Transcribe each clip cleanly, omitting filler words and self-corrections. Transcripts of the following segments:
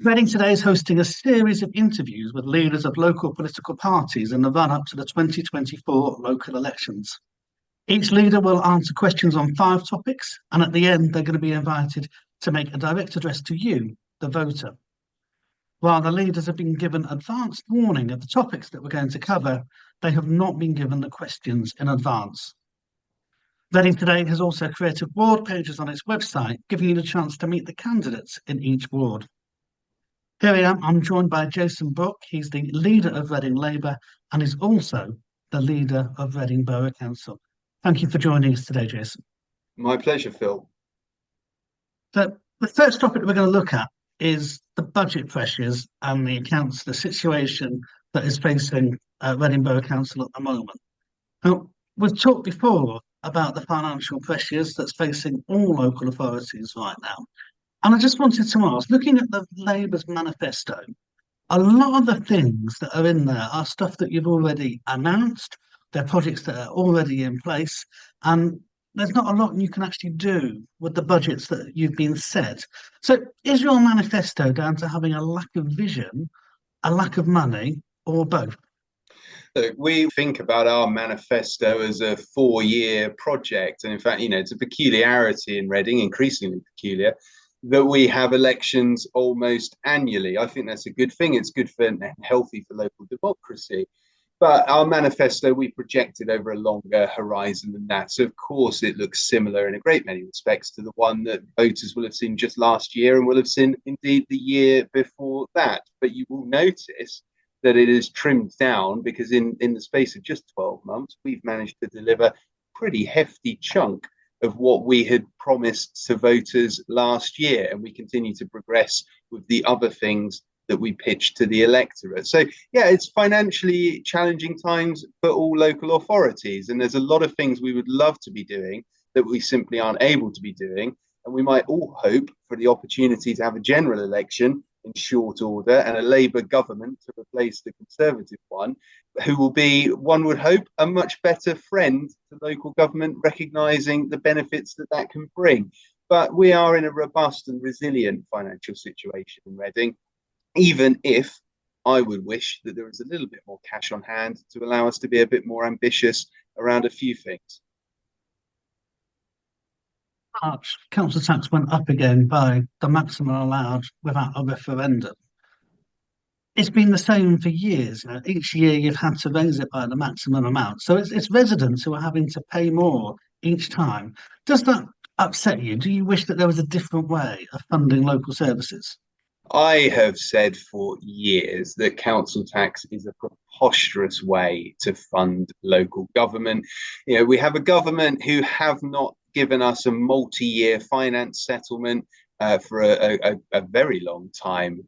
Reading today is hosting a series of interviews with leaders of local political parties in the run-up to the 2024 local elections. Each leader will answer questions on 5 topics, and at the end, they're going to be invited to make a direct address to you, the voter. While the leaders have been given advanced warning of the topics that we're going to cover, they have not been given the questions in advance. Reading Today has also created ward pages on its website, giving you the chance to meet the candidates in each ward. Here I am, I'm joined by Jason Brook. He's the leader of Reading Labour and is also the leader of Reading Borough Council. Thank you for joining us today, Jason. My pleasure, Phil. So the first topic we're going to look at is the budget pressures and the situation that is facing Reading Borough Council at the moment. Now, we've talked before about the financial pressures that's facing all local authorities right now. And I just wanted to ask, looking at the Labour's manifesto, a lot of the things that are in there are stuff that you've already announced. They're projects that are already in place, and there's not a lot you can actually do with the budgets that you've been set. So is your manifesto down to having a lack of vision, a lack of money, or both? Look, we think about our manifesto as a 4-year project. And in fact, it's a peculiarity in Reading, increasingly peculiar, that we have elections almost annually. I think that's a good thing. It's good for and healthy for local democracy. But our manifesto, we projected over a longer horizon than that. So, of course, it looks similar in a great many respects to the one that voters will have seen just last year and will have seen indeed the year before that. But you will notice that it is trimmed down because in the space of just 12 months, we've managed to deliver a pretty hefty chunk of what we had promised to voters last year. And we continue to progress with the other things that we pitched to the electorate. So, yeah, it's financially challenging times for all local authorities. And there's a lot of things we would love to be doing that we simply aren't able to be doing. And we might all hope for the opportunity to have a general election in short order and a Labour government to replace the Conservative one, who will be, one would hope, a much better friend to local government, recognising the benefits that can bring. But we are in a robust and resilient financial situation in Reading, even if I would wish that there was a little bit more cash on hand to allow us to be a bit more ambitious around a few things. March, council tax went up again by the maximum allowed without a referendum. It's been the same for years. Each year you've had to raise it by the maximum amount. So it's residents who are having to pay more each time. Does that upset you? Do you wish that there was a different way of funding local services? I have said for years that council tax is a preposterous way to fund local government. We have a government who have not given us a multi-year finance settlement for a very long time,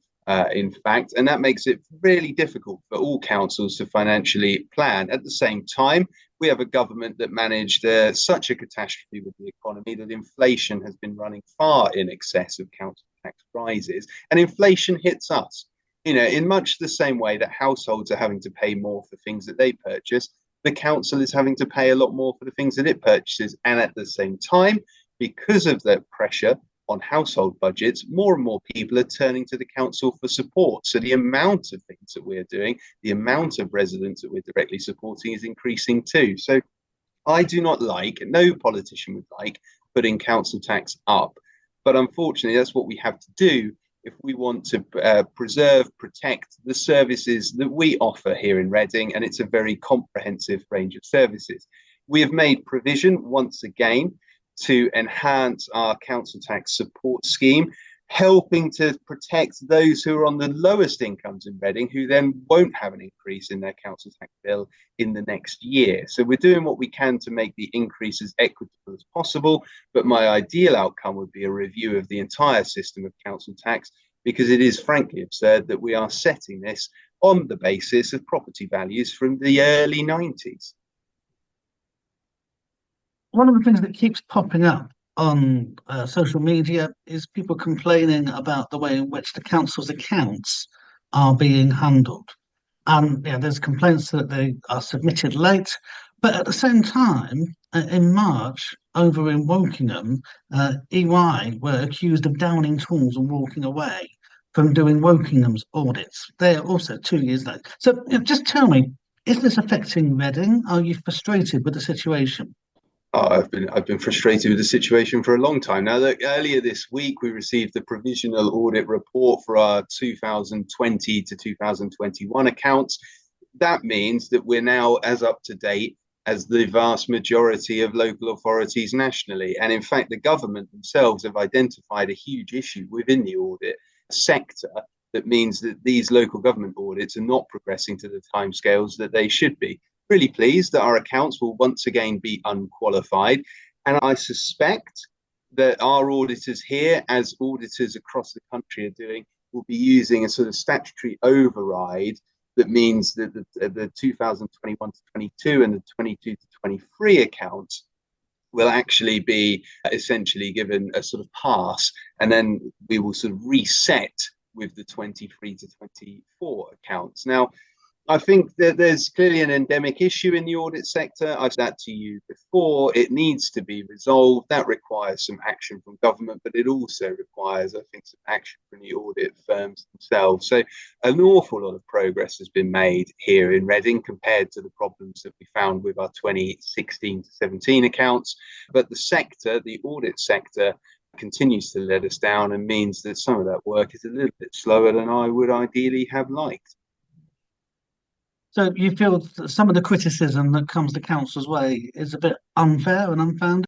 in fact, and that makes it really difficult for all councils to financially plan. At the same time, we have a government that managed such a catastrophe with the economy that inflation has been running far in excess of council tax rises, and inflation hits us. In much the same way that households are having to pay more for things that they purchase, the council is having to pay a lot more for the things that it purchases. And at the same time, because of that pressure on household budgets, more and more people are turning to the council for support. So the amount of things that we're doing, the amount of residents that we're directly supporting is increasing too. So I do not like, no politician would like, putting council tax up. But unfortunately, that's what we have to do if we want to preserve, protect the services that we offer here in Reading. And it's a very comprehensive range of services. We have made provision once again to enhance our council tax support scheme, helping to protect those who are on the lowest incomes in Reading, who then won't have an increase in their council tax bill in the next year. So we're doing what we can to make the increase as equitable as possible. But my ideal outcome would be a review of the entire system of council tax, because it is frankly absurd that we are setting this on the basis of property values from the early 90s. One of the things that keeps popping up on social media is people complaining about the way in which the council's accounts are being handled. And there's complaints that they are submitted late, but at the same time, in March, over in Wokingham, EY were accused of downing tools and walking away. from doing Wokingham's audits. They're also 2 years late. So just tell me, is this affecting Reading? Are you frustrated with the situation? Oh, I've been frustrated with the situation for a long time now. Look, earlier this week we received the provisional audit report for our 2020 to 2021 accounts. That means that we're now as up to date as the vast majority of local authorities nationally. And in fact, the government themselves have identified a huge issue within the audit sector that means that these local government audits are not progressing to the timescales that they should be. Really pleased that our accounts will once again be unqualified. And I suspect that our auditors here, as auditors across the country are doing, will be using a sort of statutory override that means that the 2021 to 22 and the 22 to 23 accounts will actually be essentially given a sort of pass, and then we will sort of reset with the 23 to 24 accounts. Now, I think that there's clearly an endemic issue in the audit sector. I've said that to you before. It needs to be resolved. That requires some action from government, but it also requires, I think, some action from the audit firms themselves. So an awful lot of progress has been made here in Reading compared to the problems that we found with our 2016 to 17 accounts. But the sector, the audit sector, continues to let us down and means that some of that work is a little bit slower than I would ideally have liked. So you feel that some of the criticism that comes the council's way is a bit unfair and unfounded?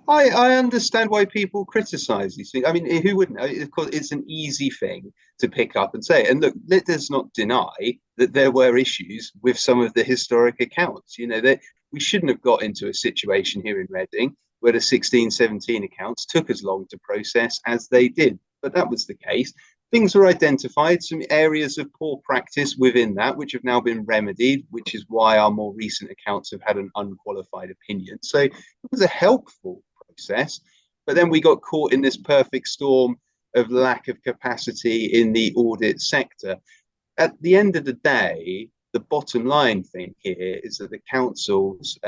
I understand why people criticize these things. I mean, who wouldn't? Of course, it's an easy thing to pick up and say. And look, let us not deny that there were issues with some of the historic accounts. You know, that we shouldn't have got into a situation here in Reading where the 16-17 accounts took as long to process as they did. But that was the case. Things were identified, some areas of poor practice within that, which have now been remedied, which is why our more recent accounts have had an unqualified opinion. So it was a helpful process, but then we got caught in this perfect storm of lack of capacity in the audit sector. At the end of the day, the bottom line thing here is that the council's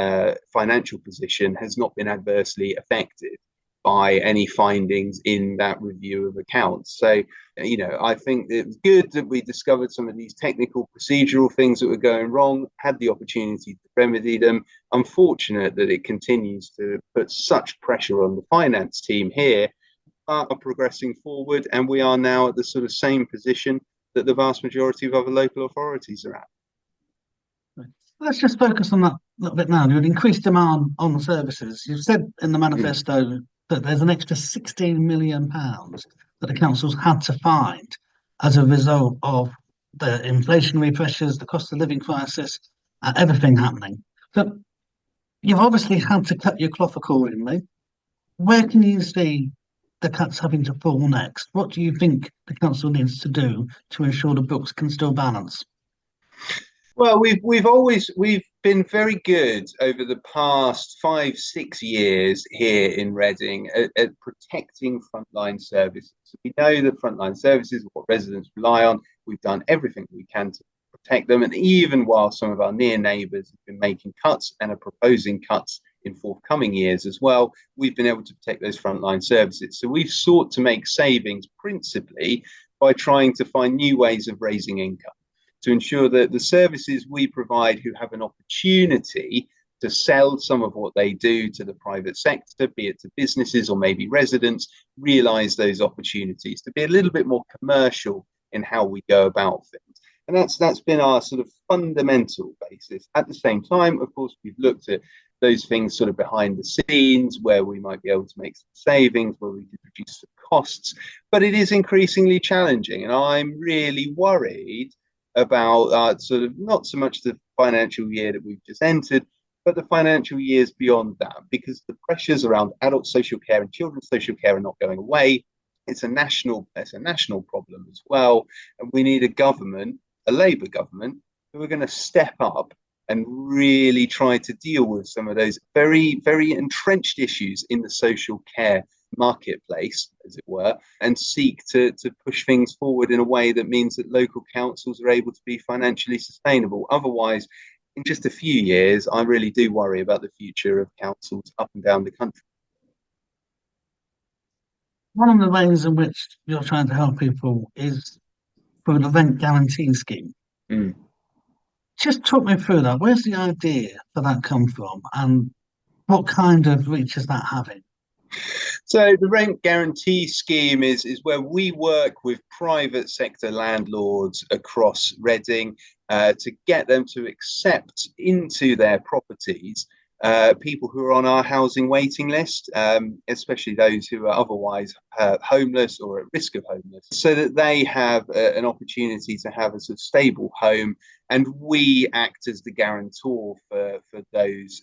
financial position has not been adversely affected by any findings in that review of accounts. So, you know, I think it's good that we discovered some of these technical procedural things that were going wrong, had the opportunity to remedy them. Unfortunate that it continues to put such pressure on the finance team here, are progressing forward, and we are now at the sort of same position that the vast majority of other local authorities are at. Let's just focus on that a little bit now. You've increased demand on the services. You've said in the manifesto that there's an extra £16 million that the councils had to find as a result of the inflationary pressures, the cost of living crisis, everything happening. So you've obviously had to cut your cloth accordingly. Where can you see the cuts having to fall next? What do you think the council needs to do to ensure the books can still balance? Well, we've been very good over the past 5-6 years here in Reading at protecting frontline services. We know that frontline services are what residents rely on. We've done everything we can to protect them, and even while some of our near neighbours have been making cuts and are proposing cuts in forthcoming years as well, we've been able to protect those frontline services. So we've sought to make savings principally by trying to find new ways of raising income, to ensure that the services we provide who have an opportunity to sell some of what they do to the private sector, be it to businesses or maybe residents, realise those opportunities, to be a little bit more commercial in how we go about things. And that's been our sort of fundamental basis. At the same time, of course, we've looked at those things sort of behind the scenes where we might be able to make some savings, where we could reduce some costs, but it is increasingly challenging. And I'm really worried about sort of not so much the financial year that we've just entered, but the financial years beyond that, because the pressures around adult social care and children's social care are not going away. It's a national problem as well, and we need a government, a Labour government, who are going to step up and really try to deal with some of those very, very entrenched issues in the social care marketplace, as it were, and seek to push things forward in a way that means that local councils are able to be financially sustainable. Otherwise, in just a few years, I really do worry about the future of councils up and down the country. One of the ways in which you're trying to help people is through the rent guarantee scheme. Mm. Just talk me through that. Where's the idea for that come from, and what kind of reach is that having? So the rent guarantee scheme is where we work with private sector landlords across Reading to get them to accept into their properties people who are on our housing waiting list, especially those who are otherwise homeless or at risk of homeless, so that they have an opportunity to have a sort of stable home, and we act as the guarantor for those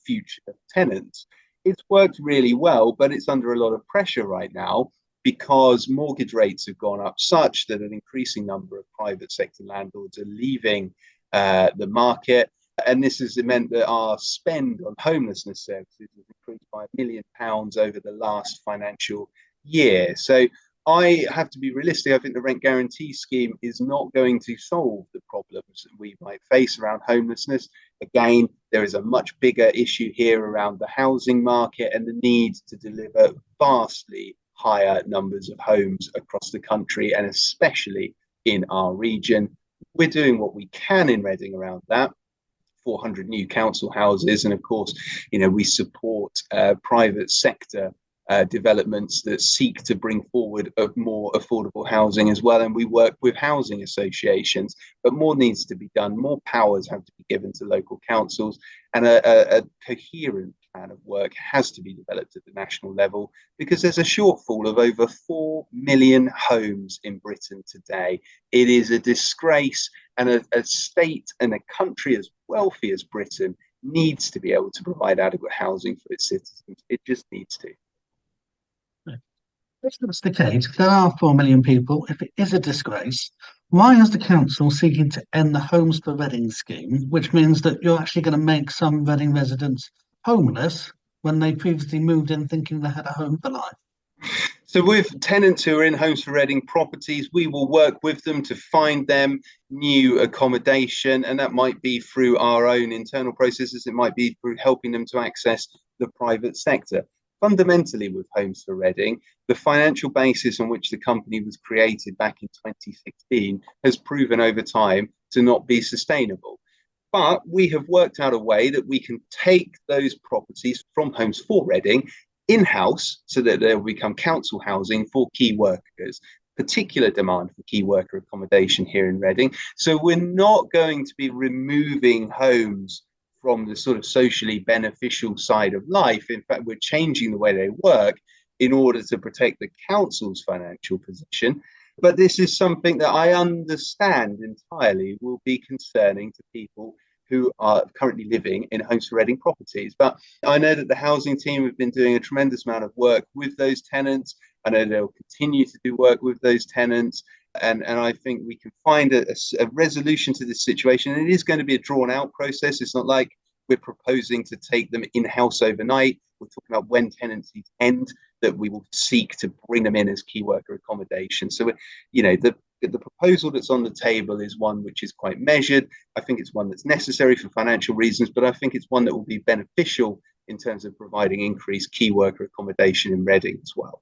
future tenants. It's worked really well, but it's under a lot of pressure right now because mortgage rates have gone up such that an increasing number of private sector landlords are leaving the market. And this has meant that our spend on homelessness services has increased by £1 million over the last financial year. So I have to be realistic. I think the rent guarantee scheme is not going to solve the problems that we might face around homelessness. Again, there is a much bigger issue here around the housing market and the need to deliver vastly higher numbers of homes across the country, and especially in our region. We're doing what we can in Reading around that. 400 new council houses, and of course, we support private sector developments that seek to bring forward a more affordable housing as well. And we work with housing associations, but more needs to be done. More powers have to be given to local councils, and a coherent plan of work has to be developed at the national level, because there's a shortfall of over 4 million homes in Britain today. It is a disgrace, and a state and a country as wealthy as Britain needs to be able to provide adequate housing for its citizens. It just needs to. If that's the case, if there are 4 million people, if it is a disgrace, why is the council seeking to end the Homes for Reading scheme, which means that you're actually going to make some Reading residents homeless when they previously moved in thinking they had a home for life? So with tenants who are in Homes for Reading properties, we will work with them to find them new accommodation, and that might be through our own internal processes. It might be through helping them to access the private sector. Fundamentally, with Homes for Reading, the financial basis on which the company was created back in 2016 has proven over time to not be sustainable. But we have worked out a way that we can take those properties from Homes for Reading in-house so that they will become council housing for key workers. Particular demand for key worker accommodation here in Reading. So we're not going to be removing homes from the sort of socially beneficial side of life. In fact, we're changing the way they work in order to protect the council's financial position. But this is something that I understand entirely will be concerning to people who are currently living in Homes for Reading properties. But I know that the housing team have been doing a tremendous amount of work with those tenants. I know they'll continue to do work with those tenants. And I think we can find a resolution to this situation. It is going to be a drawn out process. It's not like we're proposing to take them in-house overnight. We're talking about when tenancies end, that we will seek to bring them in as key worker accommodation. So, the proposal that's on the table is one which is quite measured. I think it's one that's necessary for financial reasons, but I think it's one that will be beneficial in terms of providing increased key worker accommodation in Reading as well.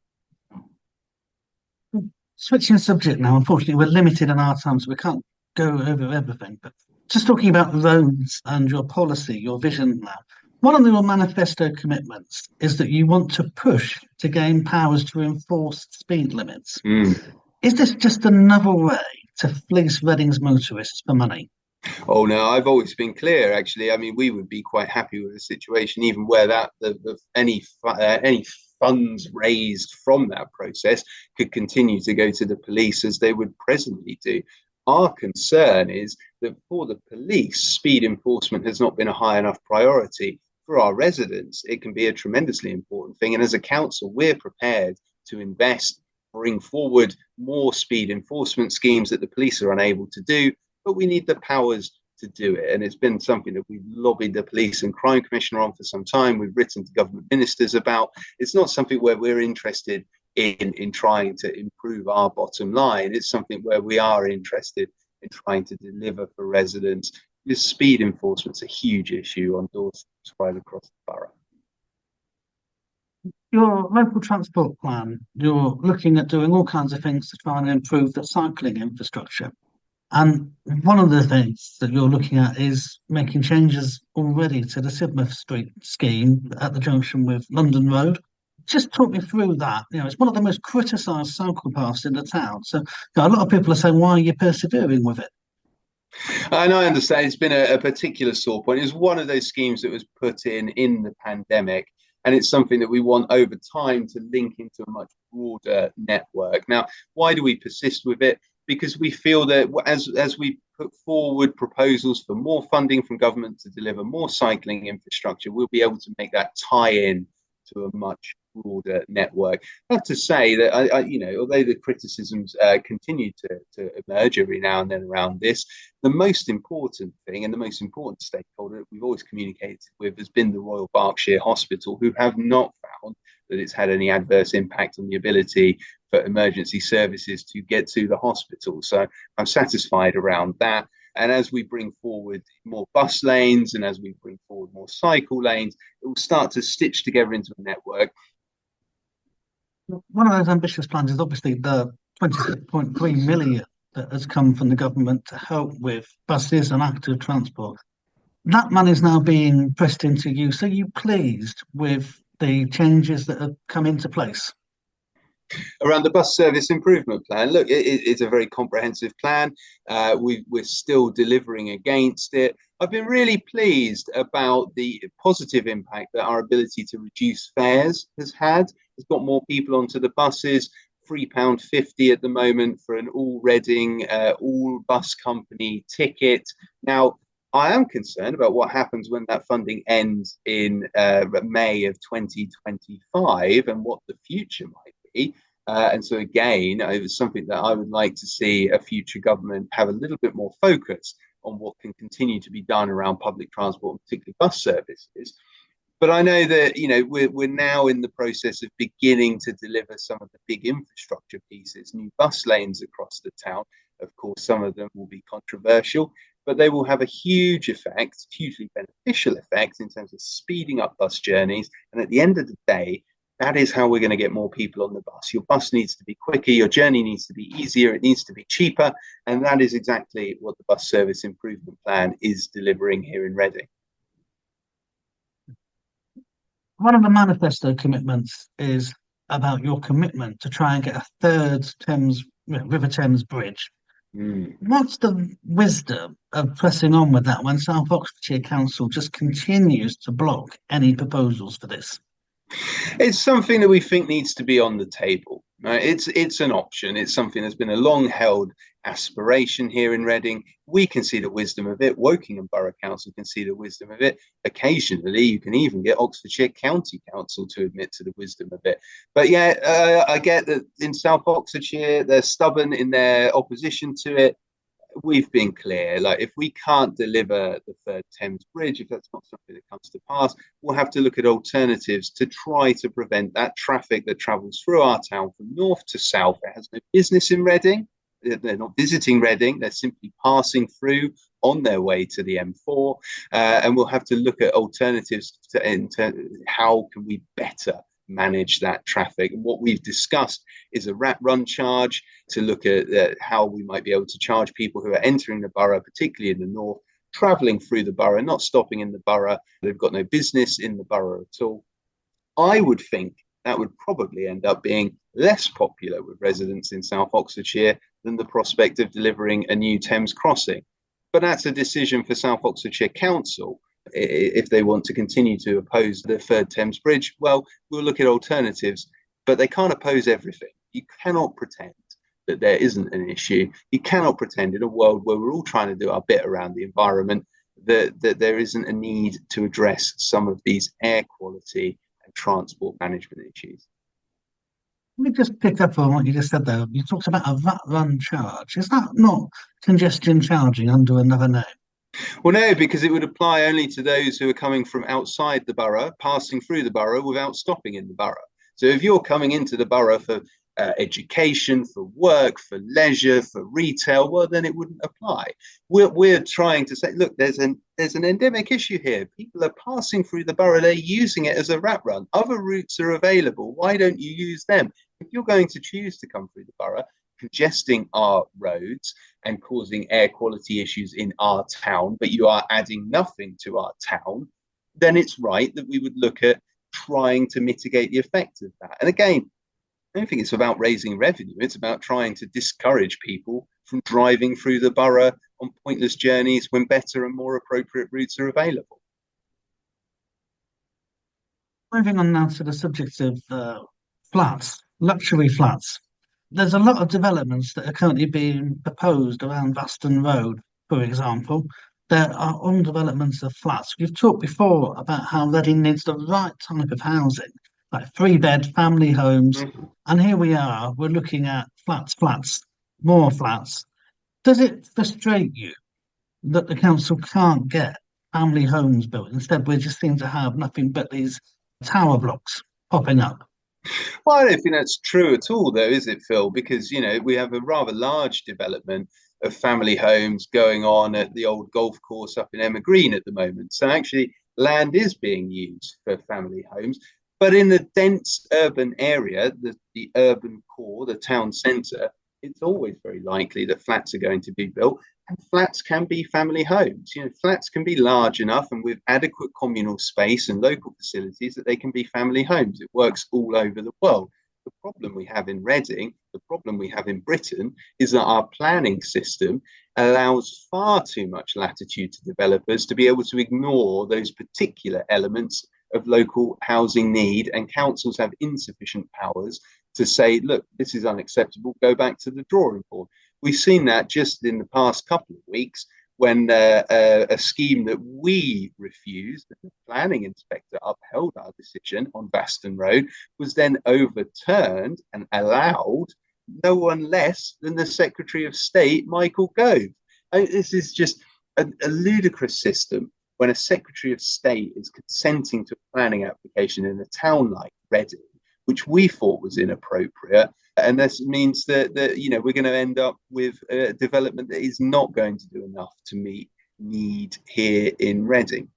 Switching subject now, unfortunately, we're limited in our time, so we can't go over everything. But just talking about roads and your policy, your vision now. One of your manifesto commitments is that you want to push to gain powers to enforce speed limits. Is this just another way to fleece Reading's motorists for money? Oh no, I've always been clear. Actually, I mean, we would be quite happy with a situation, even where any funds raised from that process could continue to go to the police as they would presently do. Our concern is that for the police, speed enforcement has not been a high enough priority. For our residents, it can be a tremendously important thing. And as a council, we're prepared to invest, bring forward more speed enforcement schemes that the police are unable to do, but we need the powers to do it. And it's been something that we've lobbied the Police and Crime Commissioner on for some time. We've written to government ministers about. It's not something where we're interested in trying to improve our bottom line. It's something where we are interested in trying to deliver for residents. This speed enforcement's a huge issue on doorsteps right across the borough. Your local transport plan, you're looking at doing all kinds of things to try and improve the cycling infrastructure. And one of the things that you're looking at is making changes already to the Sidmouth Street scheme at the junction with London Road. Just talk me through that. It's one of the most criticised cycle paths in the town. So, a lot of people are saying, why are you persevering with it? And I understand it's been a particular sore point. It was one of those schemes that was put in the pandemic, and it's something that we want over time to link into a much broader network. Now, why do we persist with it? Because we feel that as we put forward proposals for more funding from government to deliver more cycling infrastructure, we'll be able to make that tie in to a much broader network. I have to say that although the criticisms continue to emerge every now and then around this, the most important thing and the most important stakeholder that we've always communicated with has been the Royal Berkshire Hospital, who have not found that it's had any adverse impact on the ability for emergency services to get to the hospital. So I'm satisfied around that. And as we bring forward more bus lanes and as we bring forward more cycle lanes, it will start to stitch together into a network. One of those ambitious plans is obviously the 26.3 million that has come from the government to help with buses and active transport. That money is now being pressed into use. Are you pleased with the changes that have come into place? Around the bus service improvement plan, look, it's a very comprehensive plan. We're still delivering against it. I've been really pleased about the positive impact that our ability to reduce fares has had. It's got more people onto the buses. £3.50 at the moment for an all Reading, all bus company ticket. Now, I am concerned about what happens when that funding ends in May of 2025 and what the future might be. And so again, it was something that I would like to see a future government have a little bit more focus on what can continue to be done around public transport, particularly bus services. But I know that we're now in the process of beginning to deliver some of the big infrastructure pieces, new bus lanes across the town. Of course, some of them will be controversial, but they will have a huge effect, hugely beneficial effect in terms of speeding up bus journeys. And at the end of the day, that is how we're going to get more people on the bus. Your bus needs to be quicker, your journey needs to be easier, it needs to be cheaper. And that is exactly what the bus service improvement plan is delivering here in Reading. One of the manifesto commitments is about your commitment to try and get a third River Thames bridge. What's the wisdom of pressing on with that when South Oxfordshire Council just continues to block any proposals for this? It's something that we think needs to be on the table. Right? It's an option. It's something that's been a long-held aspiration here in Reading. We can see the wisdom of it. Wokingham Borough Council can see the wisdom of it. Occasionally, you can even get Oxfordshire County Council to admit to the wisdom of it. But yeah, I get that in South Oxfordshire, they're stubborn in their opposition to it. We've been clear, like if we can't deliver the third Thames Bridge, if that's not something that comes to pass, we'll have to look at alternatives to try to prevent that traffic that travels through our town from north to south. It has no business in Reading. They're not visiting Reading. They're simply passing through on their way to the M4. And we'll have to look at alternatives how can we better manage that traffic. And what we've discussed is a rat run charge to look at how we might be able to charge people who are entering the borough, particularly in the north, travelling through the borough, not stopping in the borough. They've got no business in the borough at all. I would think that would probably end up being less popular with residents in South Oxfordshire than the prospect of delivering a new Thames crossing. But that's a decision for South Oxfordshire Council. If they want to continue to oppose the third Thames Bridge, well, we'll look at alternatives, but they can't oppose everything. You cannot pretend that there isn't an issue. You cannot pretend in a world where we're all trying to do our bit around the environment that there isn't a need to address some of these air quality and transport management issues. Let me just pick up on what you just said there. You talked about a rat run charge. Is that not congestion charging under another name? Well, no, because it would apply only to those who are coming from outside the borough, passing through the borough without stopping in the borough. So if you're coming into the borough for education, for work, for leisure, for retail, well, then it wouldn't apply. We're trying to say, look, there's there's an endemic issue here. People are passing through the borough, they're using it as a rat run. Other routes are available. Why don't you use them? If you're going to choose to come through the borough, congesting our roads and causing air quality issues in our town, but you are adding nothing to our town, then it's right that we would look at trying to mitigate the effect of that. And again, I don't think it's about raising revenue. It's about trying to discourage people from driving through the borough on pointless journeys when better and more appropriate routes are available. Moving on now to the subject of flats, luxury flats. There's a lot of developments that are currently being proposed around Vaston Road, for example. There are developments of flats. We've talked before about how Reading needs the right type of housing, like 3-bed family homes. And here we are, we're looking at flats, more flats. Does it frustrate you that the council can't get family homes built? Instead, we just seem to have nothing but these tower blocks popping up. Well, I don't think that's true at all, though, is it, Phil? Because, we have a rather large development of family homes going on at the old golf course up in Emma Green at the moment. So actually, land is being used for family homes. But in the dense urban area, the urban core, the town centre, it's always very likely that flats are going to be built. And flats can be family homes. Flats can be large enough and with adequate communal space and local facilities that they can be family homes. It works all over the world. The problem we have in Reading, the problem we have in Britain, is that our planning system allows far too much latitude to developers to be able to ignore those particular elements of local housing need, and councils have insufficient powers to say, look, this is unacceptable, go back to the drawing board. We've seen that just in the past couple of weeks when a scheme that we refused, that the planning inspector upheld our decision on Vaston Road, was then overturned and allowed no one less than the Secretary of State, Michael Gove. This is just a ludicrous system when a Secretary of State is consenting to a planning application in a town like Reading, which we thought was inappropriate. And this means that we're going to end up with a development that is not going to do enough to meet need here in Reading.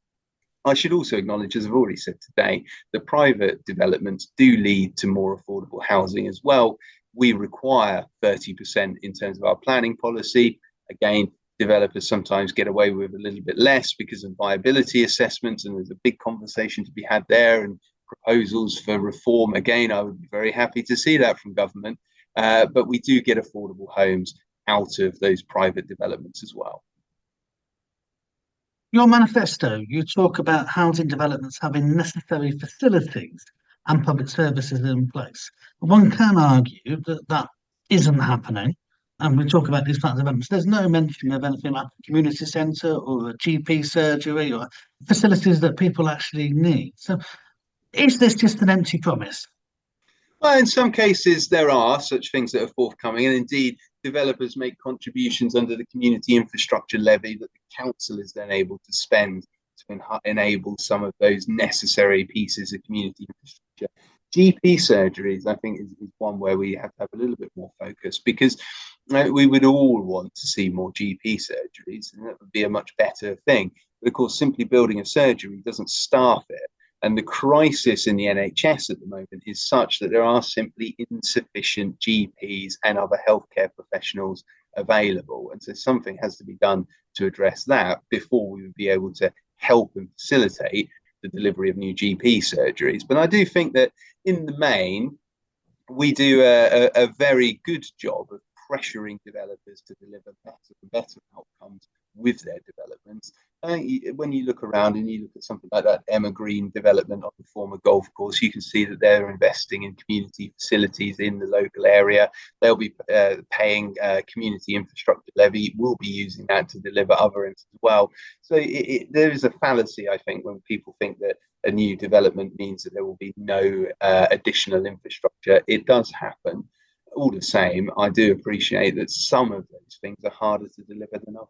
I should also acknowledge, as I've already said today, that private developments do lead to more affordable housing as well. We require 30% in terms of our planning policy. Again, developers sometimes get away with a little bit less because of viability assessments, and there's a big conversation to be had there, and proposals for reform. Again, I would be very happy to see that from government, but we do get affordable homes out of those private developments as well. Your manifesto, you talk about housing developments having necessary facilities and public services in place. One can argue that that isn't happening. And we talk about these flat developments. There's no mention of anything like a community centre or a GP surgery or facilities that people actually need. So is this just an empty promise? Well, in some cases, there are such things that are forthcoming. And indeed, developers make contributions under the community infrastructure levy that the council is then able to spend to enable some of those necessary pieces of community infrastructure. GP surgeries, I think, is one where we have to have a little bit more focus, because we would all want to see more GP surgeries, and that would be a much better thing. But of course, simply building a surgery doesn't staff it. And the crisis in the NHS at the moment is such that there are simply insufficient GPs and other healthcare professionals available. And so something has to be done to address that before we would be able to help and facilitate the delivery of new GP surgeries. But I do think that in the main, we do a very good job of pressuring developers to deliver better and better outcomes with their developments. When you look around and you look at something like that Emma Green development on the former golf course, you can see that they're investing in community facilities in the local area. They'll be paying community infrastructure levy. We'll be using that to deliver other ends as well. So there is a fallacy, I think, when people think that a new development means that there will be no additional infrastructure. It does happen. All the same, I do appreciate that some of those things are harder to deliver than others.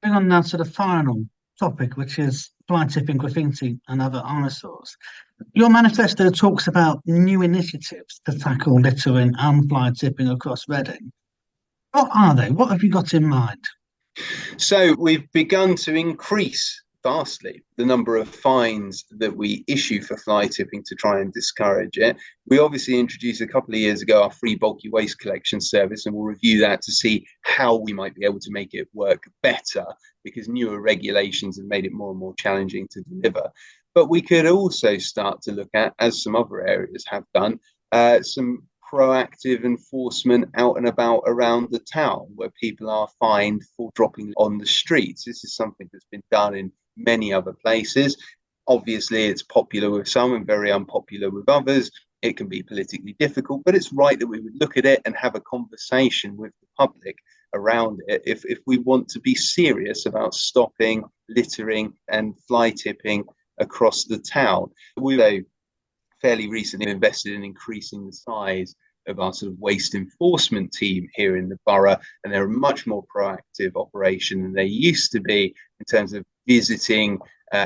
Going on now to the final topic, which is fly tipping, graffiti, and other eyesores. Your manifesto talks about new initiatives to tackle littering and fly tipping across Reading. What are they? What have you got in mind? So we've begun to increase vastly the number of fines that we issue for fly tipping to try and discourage it. We obviously introduced a couple of years ago our free bulky waste collection service, and we'll review that to see how we might be able to make it work better, because newer regulations have made it more and more challenging to deliver. But we could also start to look at, as some other areas have done, some proactive enforcement out and about around the town, where people are fined for dropping on the streets. This is something that's been done in many other places. Obviously, it's popular with some and very unpopular with others. It can be politically difficult, but it's right that we would look at it and have a conversation with the public around it if we want to be serious about stopping littering and fly tipping across the town. We fairly recently invested in increasing the size of our sort of waste enforcement team here in the borough, and they're a much more proactive operation than they used to be in terms of visiting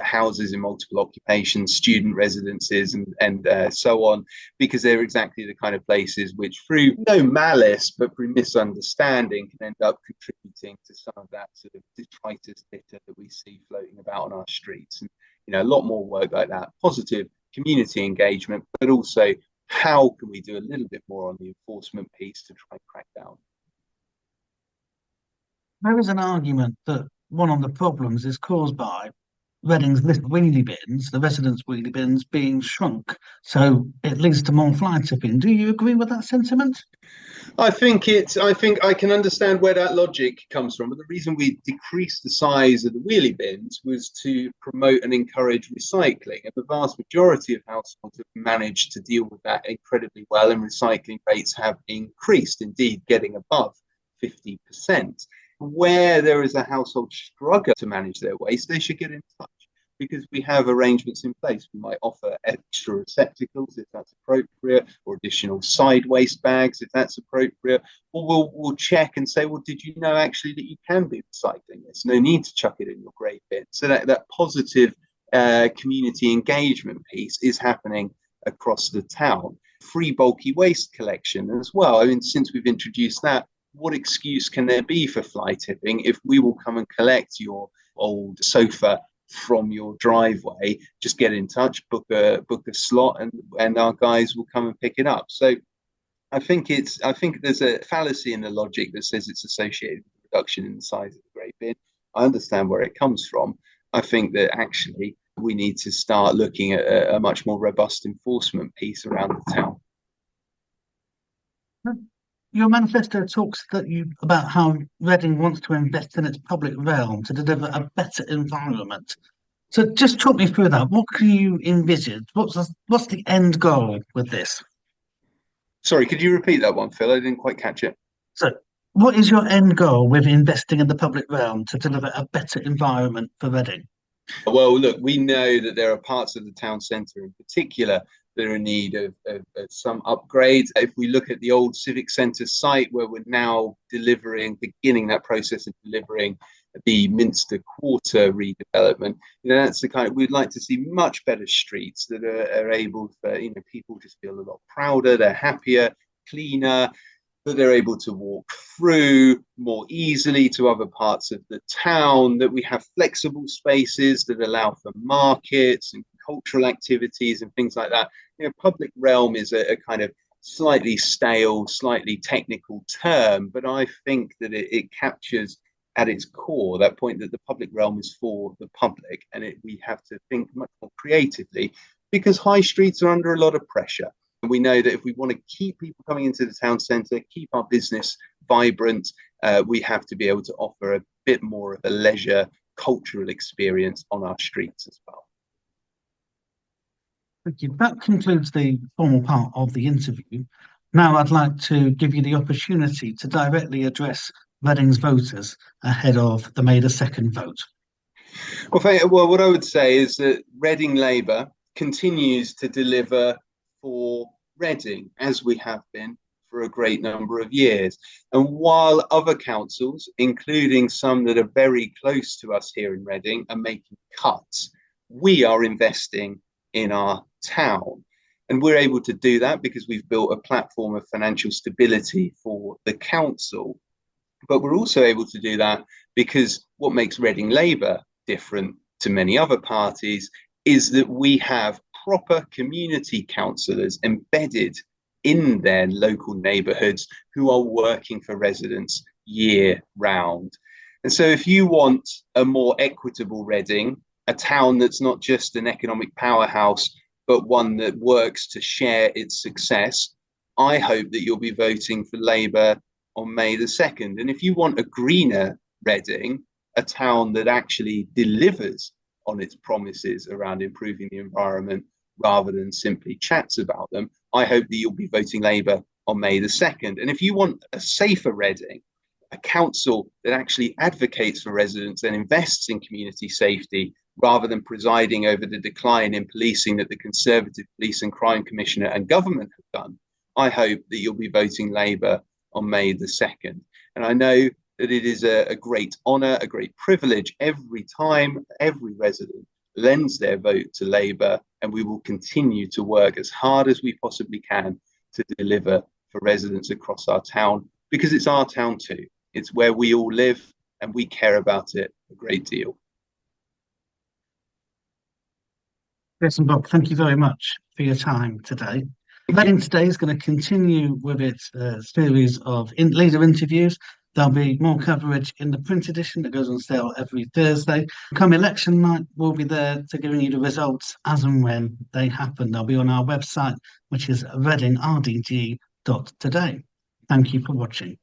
houses in multiple occupations, student residences, and so on, because they're exactly the kind of places which, through no malice but through misunderstanding, can end up contributing to some of that sort of detritus litter that we see floating about on our streets. And a lot more work like that, positive community engagement, but also how can we do a little bit more on the enforcement piece to try and crack down. There is an argument that one of the problems is caused by Reading's list of wheelie bins, the residents' wheelie bins, being shrunk. So it leads to more fly tipping. Do you agree with that sentiment? I think I can understand where that logic comes from, but the reason we decreased the size of the wheelie bins was to promote and encourage recycling. And the vast majority of households have managed to deal with that incredibly well, and recycling rates have increased, indeed getting above 50%. Where there is a household struggle to manage their waste, they should get in touch, because we have arrangements in place. We might offer extra receptacles if that's appropriate, or additional side waste bags if that's appropriate. Or we'll check and say, well, did you know actually that you can be recycling this? No need to chuck it in your grey bin. So that positive community engagement piece is happening across the town. Free bulky waste collection as well. I mean, since we've introduced that, what excuse can there be for fly tipping if we will come and collect your old sofa from your driveway? Just get in touch, book a slot, and our guys will come and pick it up. So I think there's a fallacy in the logic that says it's associated with reduction in the size of the grey bin. I understand where it comes from. I think that actually we need to start looking at a much more robust enforcement piece around the town. Your manifesto talks about how Reading wants to invest in its public realm to deliver a better environment. So just talk me through that. What can you envisage? What's the end goal with this? Sorry, could you repeat that one, Phil? I didn't quite catch it. So what is your end goal with investing in the public realm to deliver a better environment for Reading? Well, look, we know that there are parts of the town centre in particular that are in need of some upgrades. If we look at the old civic centre site, where we're now beginning that process of delivering the Minster Quarter redevelopment, that's the kind of, we'd like to see much better streets that are able for people just feel a lot prouder, they're happier, cleaner, that they're able to walk through more easily to other parts of the town, that we have flexible spaces that allow for markets and cultural activities and things like that. Public realm is a kind of slightly stale, slightly technical term, but I think that it captures at its core that point that the public realm is for the public, and we have to think much more creatively, because high streets are under a lot of pressure. We know that if we want to keep people coming into the town centre, keep our business vibrant, we have to be able to offer a bit more of a leisure cultural experience on our streets as well. Thank you. That concludes the formal part of the interview. Now I'd like to give you the opportunity to directly address Reading's voters ahead of the May the 2nd vote. Well, what I would say is that Reading Labour continues to deliver for Reading, as we have been for a great number of years. And while other councils, including some that are very close to us here in Reading, are making cuts, we are investing in our town. And we're able to do that because we've built a platform of financial stability for the council, But we're also able to do that because what makes Reading Labour different to many other parties is that we have proper community councillors embedded in their local neighbourhoods who are working for residents year round. And so if you want a more equitable Reading, a town that's not just an economic powerhouse, but one that works to share its success, I hope that you'll be voting for Labour on May the 2nd. And if you want a greener Reading, a town that actually delivers on its promises around improving the environment rather than simply chats about them, I hope that you'll be voting Labour on May the 2nd. And if you want a safer Reading, a council that actually advocates for residents and invests in community safety rather than presiding over the decline in policing that the Conservative Police and Crime Commissioner and government have done, I hope that you'll be voting Labour on May the 2nd. And I know that it is a great honour, a great privilege every time every resident lends their vote to Labour, and we will continue to work as hard as we possibly can to deliver for residents across our town, because it's our town too. It's where we all live and we care about it a great deal. Chris and Bob, thank you very much for your time today. Reading Today is going to continue with its series of leader interviews. There'll be more coverage in the print edition that goes on sale every Thursday. Come election night, we'll be there to giving you the results as and when they happen. They'll be on our website, which is readingrdg.today. Thank you for watching.